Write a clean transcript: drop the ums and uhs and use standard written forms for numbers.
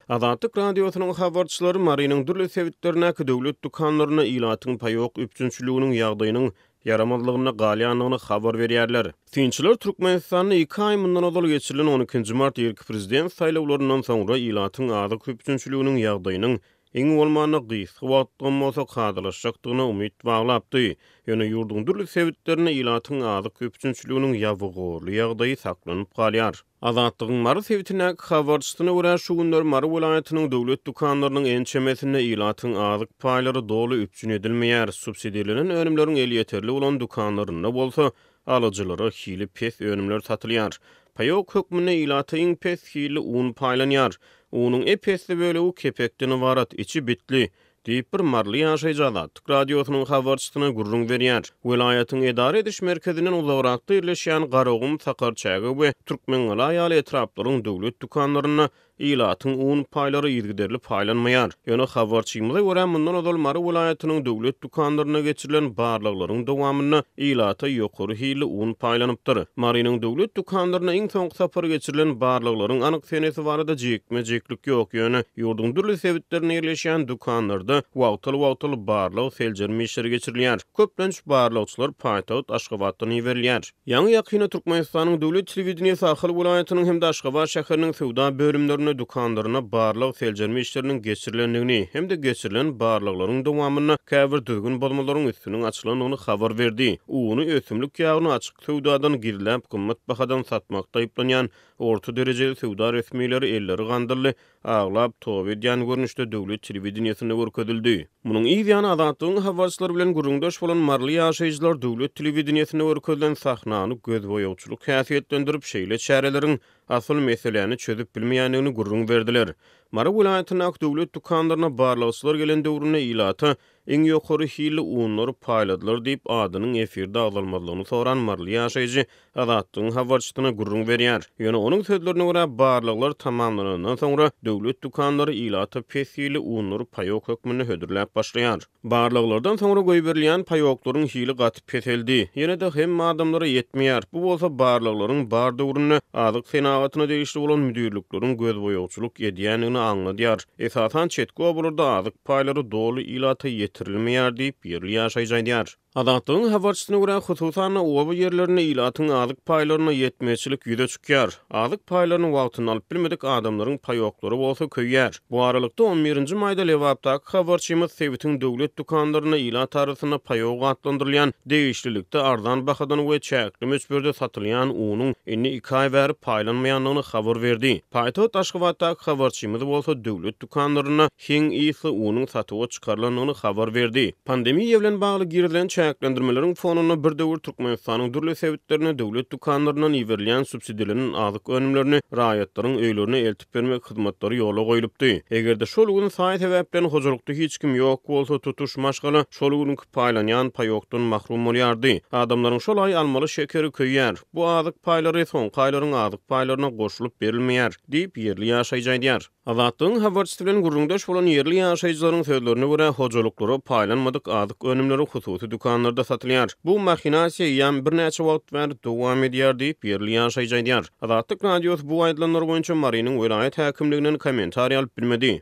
Azatlyk radiosynyň habarçylary Marynyň dürli sebitlerine döwlet dukanlaryna ilatyň paýok üpçünçülüginiň ýagdaýynyň yaramazlygyna galýanlygyny habar berýärler. Tinçiler Türkmenistanyny 2 ay mundan ozal geçirilen 12-nji mart ýerki prezident saýlawlarynyň soňra ilatyň azyk üpçünçülüginiň ýagdaýynyň iň bolmany gysga wagtdan bolsa kadalaşjakdygyna umyt baglapdy. Ýöne ýurduň dürli sebitlerine ilatyň azyk üpçünçülüginiň ýawgorly ýagdaýy saklanyp galýar. Azatlygyň Mary sebitine habarçysyna görä şu günler Mary welaýatynyň döwlet dukanlarynyň ençemesinde ilatyň azyk paýlary dolu üpçün edilmeýär. Subsidiýalenen önümleriň el ýeterli bolan dukanlaryna bolsa alyjylara hili pes önümler satylýar. Paýok hökmüne ilatyň pes hili un paýlanýar. Unuň epesli bölegi kepekden ibarat, içi bitli. Diýip bir marly ýaşaýjy Azatlyk radiosynyň habarçysyna gurrun berýär. Welaýatyň edara ediş merkezinden uzagrakda ýerleşýän Garagum, Sakarçaga we Türkmenli ýaly etraplaryň döwlet dukanlaryna ilatyň un paýlary ýergiderli paýlanmaýar. Ýöne habarçymyza görä mundan ozal Mary welaýatynyň döwlet dukanlaryna geçirilen barlyklaryň dowamyna ilata ýokary hili un paýlanypdyr. Marynyň döwlet dukanlaryna iň soňky sapar geçirilen barlyklaryň anyk senesi barada jekme-jeklik ýok. Ýöne ýurduň dürli sebitlerine ýerleşýän dukanlarda wagtly barlyk seljerme işleri geçirilýär. Köplenç barlykçylar paýtagat Aşgabatdan ýeberilýär. Ýa-ni ýakyna Türkmenistanyň döwlet telewizionyny Sahyl welaýatynyň hem de Aşgabat şäheriniň sowda bölümlerine dukanlaryna barlyk seljerme işleriniň geçirilendigini hem de geçirilen barlyklaryň dowamyna käbir düzgün bolmalaryň üstüniň açylanyny habar berdi. Uny ösümlik ýagyny açyk sowdadan girilip gymmat bahadan satmakda aýplanýan orta derejeli sowda resmiýetleri elleri gandyrly aglap tow edýän görnüşde döwlet telewizionyny görkezildi. Munyň ýa-ni Azatlygyň habarçylary bilen gurrundaş bolan marly ýaşaýjylar döwlet telewizionyny görkezilen sahnany göz boýawçylyk häsiýetlendirip şeýle çäreleriň asyl meseleni çözüp bilmeýänligini gurrun berdiler. Mary welaýatynyň döwlet dukanlaryna barlykçylar gelen döwrüne ilata iň ýokary hili unlary paýladylar diýip adynyň efirde agzalmalygyny soran marly ýaşaýjy Azatlygyň habarçysyna gurrun berýär. Ýöne onuň sözlerine görä barlyklar tamamlanandan soňra döwlet dukanlary ilata pes hili unlary paýok hökmüne hödürläp başlaýar. Barlyklardan soňra goý berilýän paýoklaryň hili gaty peseldi. Ýene de hem adamlara ýetmeýär. Bu bolsa barlyklaryň bar döwrüne azyk senagatyna degişli bolan müdürlikleriň göz boýawçylyk edýänligini anladýar. Esasan çetki oburda azyk paýlary dolu ilata ýetirilmeýär diýip ýerli ýaşaýjylar. Azatlygyň habarçysyna görä hususan oba ýerlerine ilatyň azyk paýlaryna ýetmeçilik ýüze çykýar. Azyk paýlaryny wagtyny alyp bilmedik adamlaryň paýoklary bolsa köýýär. Bu aralykda 11-nji maýda Lewapdaky habarçymyz sebitiň döwlet dukanlaryna ilat arasyna paýok atlandyrylýan degişlilikde arzan bahadan we çäkli möçberde satylýan unyň inni 2 ay berip paýlanmaýanlygyny habar berdi. Paýtagat Aşgabatdaky habarçymyz bolsa döwlet dukanlaryna hiň ýyly unyň satyga çykarylanyny habar berdi. Pandemiýa bilen bagly girilen çäklendirmeleriň fonuny bir döwür Türkmenistanyň dürli sebitlerine döwlet dukanlarynyň ýeberilýän subsidiýalaryň azyk önümlerini raýatlaryň öýlerine eltip bermek hyzmatlary ýola goýulypdy. Egerde şol gün saý sebäplen hojulukda hiç kim ýok bolsa tutuş maşgala şol gün paýlanýan paýokdan mahrum bolýardy. Adamlaryň şol ay almaly şekeri köýýär. Bu azyk paýlary soň paýlaryň azyk paýlaryna goşulyp berilmeýär diýip ýerli ýaşaýjylar. Azatlygyň habarçysy bilen gurrundaş bolan ýerli ýaşaýjylaryň sözlerine görä hojuluklary paýlanmadyk azyk önümleri hususy dukanlarda satylýar. Bu mahinasiýa ýa bir näçe wagt bäri dowam edýär diýip ýerli ýaşaýjylar. Azatlyk radiosy bu aýdlanlar boýunça Marynyň welaýat häkimliginiň kommentariýa alyp bilmedi.